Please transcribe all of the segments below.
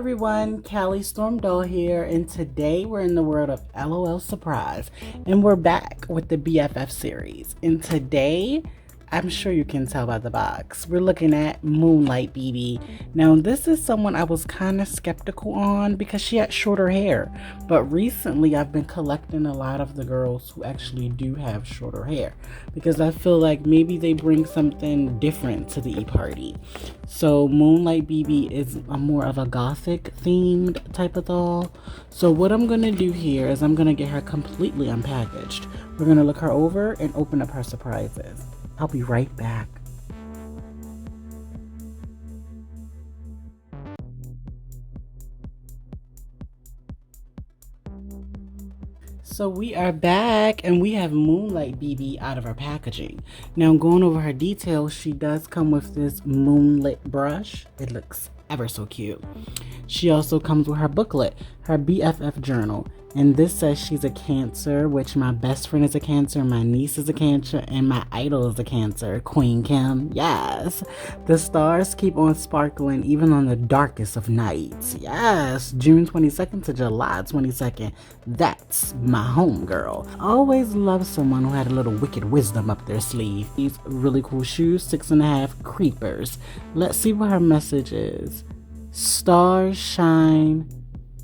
everyone, Callie Storm Doll here, and today we're in the world of LOL Surprise, and we're back with the BFF series. And today, I'm sure you can tell by the box, we're looking at Moonlight BB. Now, this is someone I was kind of skeptical on because she had shorter hair, but recently I've been collecting a lot of the girls who actually do have shorter hair because I feel like maybe they bring something different to the e-party. So Moonlight BB is more of a gothic themed type of doll. So what I'm going to do here is I'm going to get her completely unpackaged. We're going to look her over and open up her surprises. I'll be right back. So we are back and we have Moonlight BB out of her packaging. Now going over her details, she does come with this moonlit brush. It looks ever so cute. She also comes with her booklet, her BFF journal. And this says she's a Cancer, which my best friend is a Cancer, my niece is a Cancer, and my idol is a Cancer, Queen Kim. Yes. The stars keep on sparkling even on the darkest of nights. Yes. June 22nd to July 22nd. That's my homegirl. Always love someone who had a little wicked wisdom up their sleeve. These really cool shoes, 6.5 creepers. Let's see what her message is. Stars shine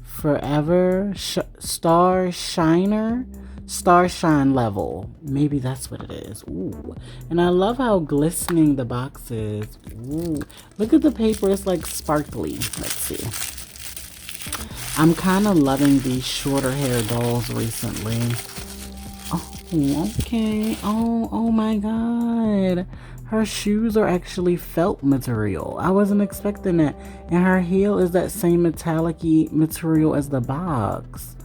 forever. Star shiner, star shine level. Maybe that's what it is. Ooh. And I love how glistening the box is. Ooh. Look at the paper. It's like sparkly. Let's see. I'm kind of loving these shorter hair dolls recently. Oh, okay. Oh my god. Her shoes are actually felt material. I wasn't expecting that. And her heel is that same metallic-y material as the box.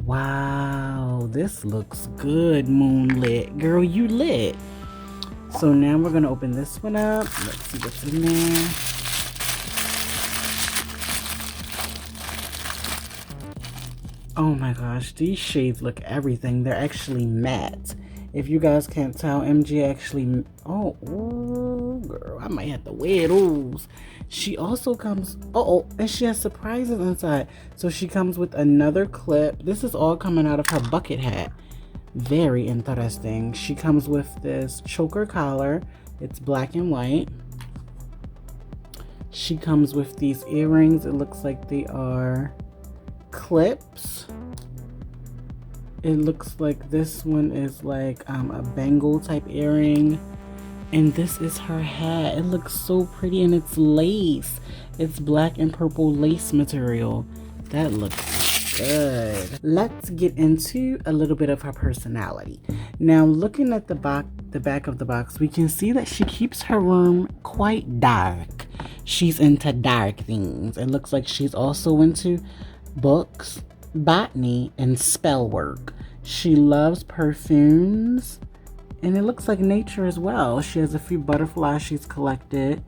Wow, this looks good, Moonlit. Girl, you lit. So now we're going to open this one up. Let's see what's in there. Oh my gosh, these shades look everything. They're actually matte. If you guys can't tell, MG actually... Oh, girl, I might have to wear those. She also comes... and she has surprises inside. So she comes with another clip. This is all coming out of her bucket hat. Very interesting. She comes with this choker collar. It's black and white. She comes with these earrings. It looks like they are clips. It looks like this one is like a bangle type earring. And this is her hat. It looks so pretty and it's lace. It's black and purple lace material. That looks good. Let's get into a little bit of her personality. Now looking at the back of the box, we can see that she keeps her room quite dark. She's into dark things. It looks like she's also into books, botany, and spell work. She loves perfumes, and it looks like nature as well. She has a few butterflies she's collected,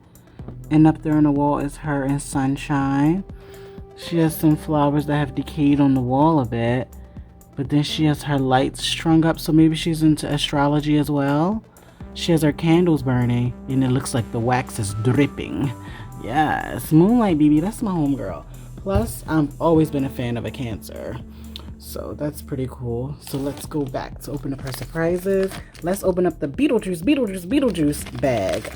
and up there on the wall is her in sunshine. She has some flowers that have decayed on the wall a bit, but then she has her lights strung up, so maybe she's into astrology as well. She has her candles burning, and it looks like the wax is dripping. Yes, Moonlight BB, that's my homegirl. Plus, I've always been a fan of a Cancer. So that's pretty cool. So let's go back to open up her surprises. Let's open up the Beetlejuice bag.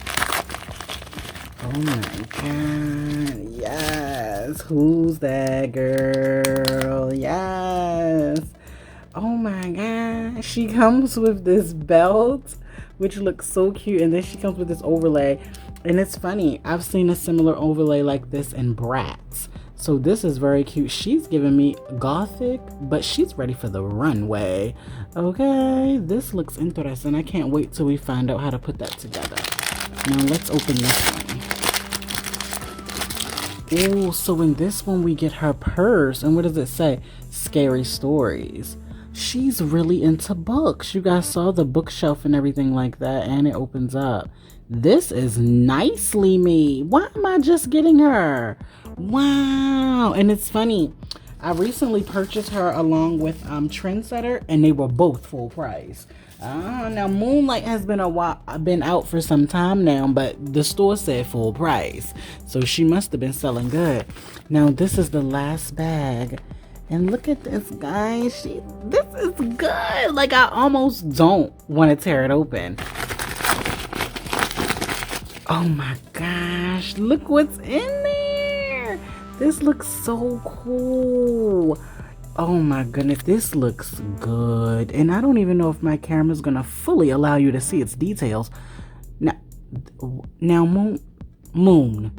Oh my god. Yes. Who's that girl? Yes. Oh my god. She comes with this belt, which looks so cute. And then she comes with this overlay. And it's funny. I've seen a similar overlay like this in Bratz. So this is very cute. She's giving me gothic, but she's ready for the runway. Okay, this looks interesting. I can't wait till we find out how to put that together. Now let's open this one. Oh, so in this one we get her purse. And what does it say? Scary stories. She's really into books. You guys saw the bookshelf and everything like that, and it opens up. This is nicely made. Why am I just getting her? Wow. And it's funny. I recently purchased her along with Trendsetter, and they were both full price. Now Moonlight has been out for some time now, but the store said full price, so she must have been selling good. Now this is the last bag, and look at this, guys. This is good. Like, I almost don't want to tear it open. Oh my gosh, look what's in there. This looks so cool. Oh my goodness, this looks good. And I don't even know if my camera's gonna fully allow you to see its details. Now Moon,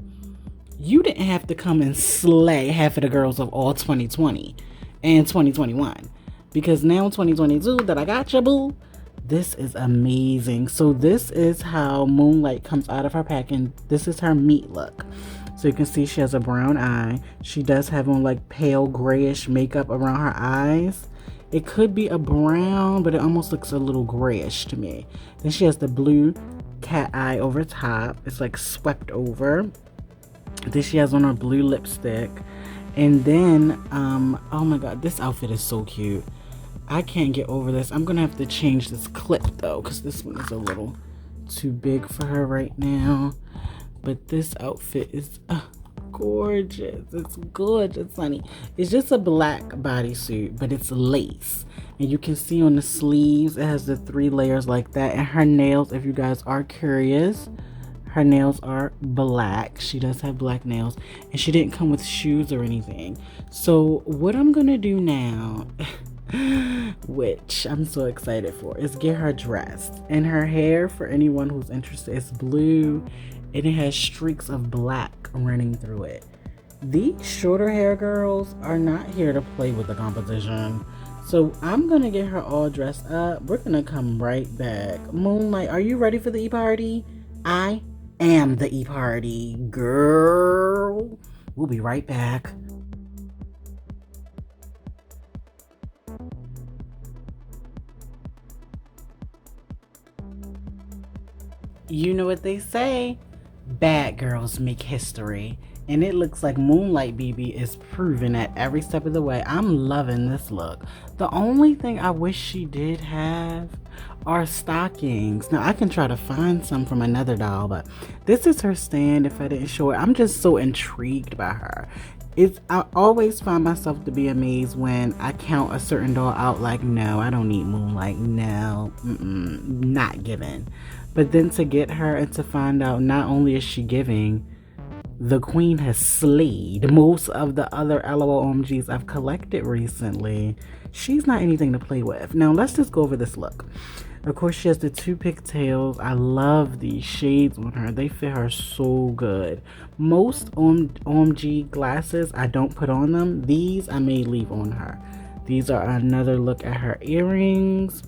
you didn't have to come and slay half of the girls of all 2020 and 2021. Because now 2022 that I got you, boo, this is amazing. So this is how Moonlight comes out of her pack, and this is her meat look. So you can see she has a brown eye. She does have on like pale grayish makeup around her eyes. It could be a brown, but it almost looks a little grayish to me. Then she has the blue cat eye over top. It's like swept over. Then she has on her blue lipstick. And then, oh my god, this outfit is so cute. I can't get over this. I'm gonna have to change this clip though, because this one is a little too big for her right now. But this outfit is gorgeous. It's gorgeous, honey. It's just a black bodysuit, but it's lace. And you can see on the sleeves, it has the 3 layers like that. And her nails, if you guys are curious, her nails are black. She does have black nails. And she didn't come with shoes or anything. So what I'm gonna do now, which I'm so excited for, is get her dressed. And her hair, for anyone who's interested, is blue. And it has streaks of black running through it. These shorter hair girls are not here to play with the competition. So I'm gonna get her all dressed up. We're gonna come right back. Moonlight, are you ready for the E-party? I am the E-party, girl. We'll be right back. You know what they say, bad girls make history. And it looks like Moonlight BB is proven at every step of the way. I'm loving this look. The only thing I wish she did have are stockings. Now I can try to find some from another doll, but this is her stand if I didn't show it. I'm just so intrigued by her. I always find myself to be amazed when I count a certain doll out like, no, I don't need Moonlight. No, not given. But then to get her and to find out not only is she giving, the queen has slayed most of the other LOL OMGs I've collected recently. She's not anything to play with. Now let's just go over this look. Of course, she has the 2 pigtails. I love these shades on her. They fit her so good. Most OMG glasses I don't put on them. These I may leave on her. These are another look at her earrings,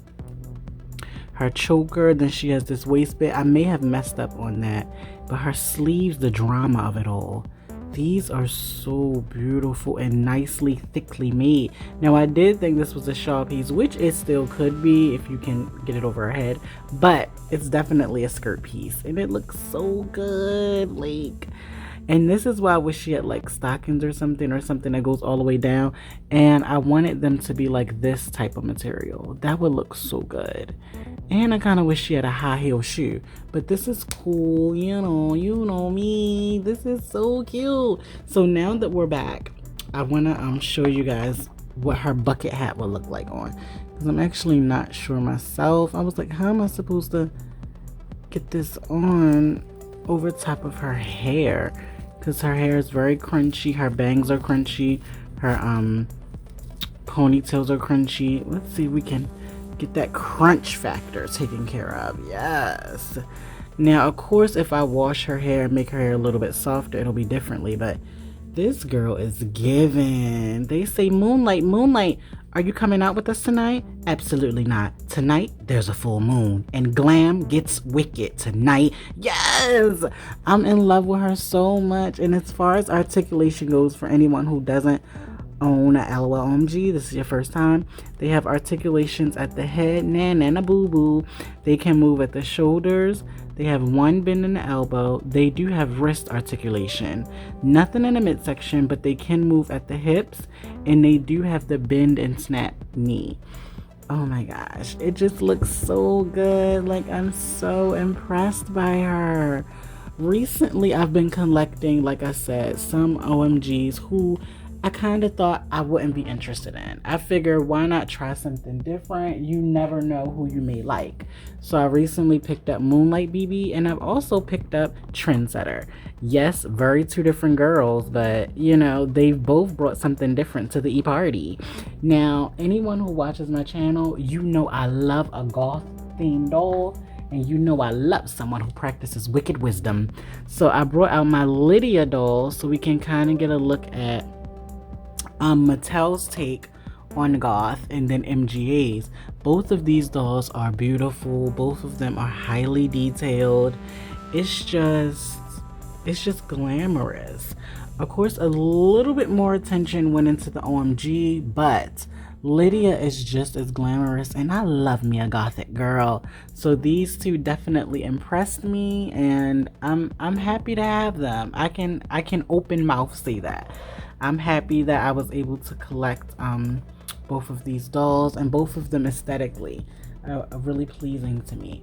her choker. Then she has this waistband. I may have messed up on that, but her sleeves, the drama of it all. These are so beautiful and nicely thickly made. Now I did think this was a shawl piece, which it still could be if you can get it over her head, but it's definitely a skirt piece and it looks so good. Like, and this is why I wish she had like stockings or something that goes all the way down, and I wanted them to be like this type of material. That would look so good. And I kind of wish she had a high heel shoe, but this is cool. You know me. This is so cute. So now that we're back, I want to show you guys what her bucket hat will look like on, because I'm actually not sure myself. I was like, how am I supposed to get this on over top of her hair? Because her hair is very crunchy. Her bangs are crunchy. Her ponytails are crunchy. Let's see if we can get that crunch factor taken care of. Yes. Now, of course, if I wash her hair and make her hair a little bit softer, it'll be differently. But this girl is giving. They say, Moonlight, are you coming out with us tonight? Absolutely not. Tonight, there's a full moon. And glam gets wicked tonight. Yes! I'm in love with her so much. And as far as articulation goes, for anyone who doesn't own a LOL OMG, this is your first time, they have articulations at the head, nana boo boo. They can move at the shoulders. They have one bend in the elbow. They do have wrist articulation. Nothing in the midsection, but they can move at the hips, and they do have the bend and snap knee. Oh my gosh, it just looks so good. Like, I'm so impressed by her. Recently, I've been collecting, like I said, some OMGs who I kind of thought I wouldn't be interested in. I figured, why not try something different? You never know who you may like. So I recently picked up Moonlight BB, and I've also picked up Trendsetter. Yes, very two different girls, but you know, they've both brought something different to the e-party. Now, anyone who watches my channel, you know I love a goth themed doll. And you know I love someone who practices wicked wisdom. So I brought out my Lydia doll so we can kind of get a look at Mattel's take on goth and then MGA's. Both of these dolls are beautiful. Both of them are highly detailed. It's just glamorous. Of course, a little bit more attention went into the OMG, but Lydia is just as glamorous, and I love me a gothic girl. So these two definitely impressed me, and I'm happy to have them. I can open mouth say that. I'm happy that I was able to collect both of these dolls, and both of them aesthetically are really pleasing to me.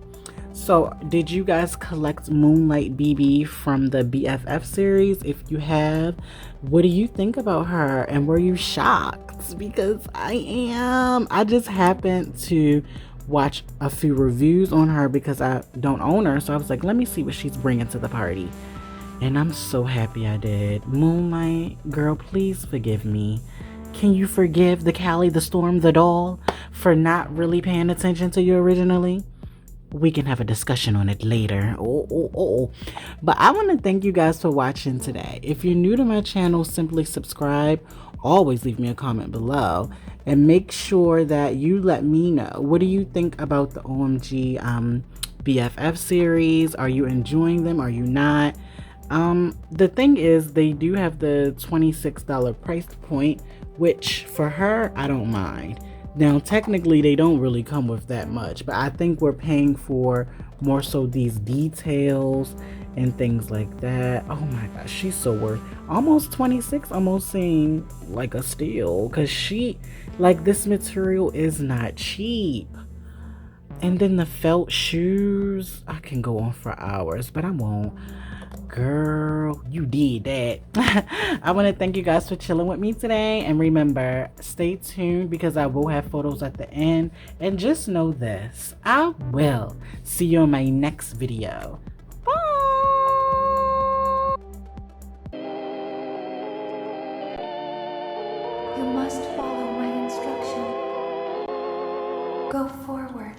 So, did you guys collect Moonlight BB from the BFF series? If you have, what do you think about her? And were you shocked? Because I am. I just happened to watch a few reviews on her because I don't own her. So I was like, let me see what she's bringing to the party. And I'm so happy I did. Moonlight, girl, please forgive me. Can you forgive the Callie, the Storm, the doll for not really paying attention to you originally? We can have a discussion on it later. But I want to thank you guys for watching today. If you're new to my channel, simply subscribe. Always leave me a comment below. And make sure that you let me know. What do you think about the OMG BFF series? Are you enjoying them? Are you not? The thing is, they do have the $26 price point, which for her, I don't mind. Now, technically, they don't really come with that much, but I think we're paying for more so these details and things like that. Oh my gosh, she's so worth almost 26, almost seemed like a steal, because this material is not cheap. And then the felt shoes, I can go on for hours, but I won't. Girl, you did that. I want to thank you guys for chilling with me today. And remember, stay tuned because I will have photos at the end. And just know this, I will see you in my next video. Bye. You must follow my instruction. Go forward.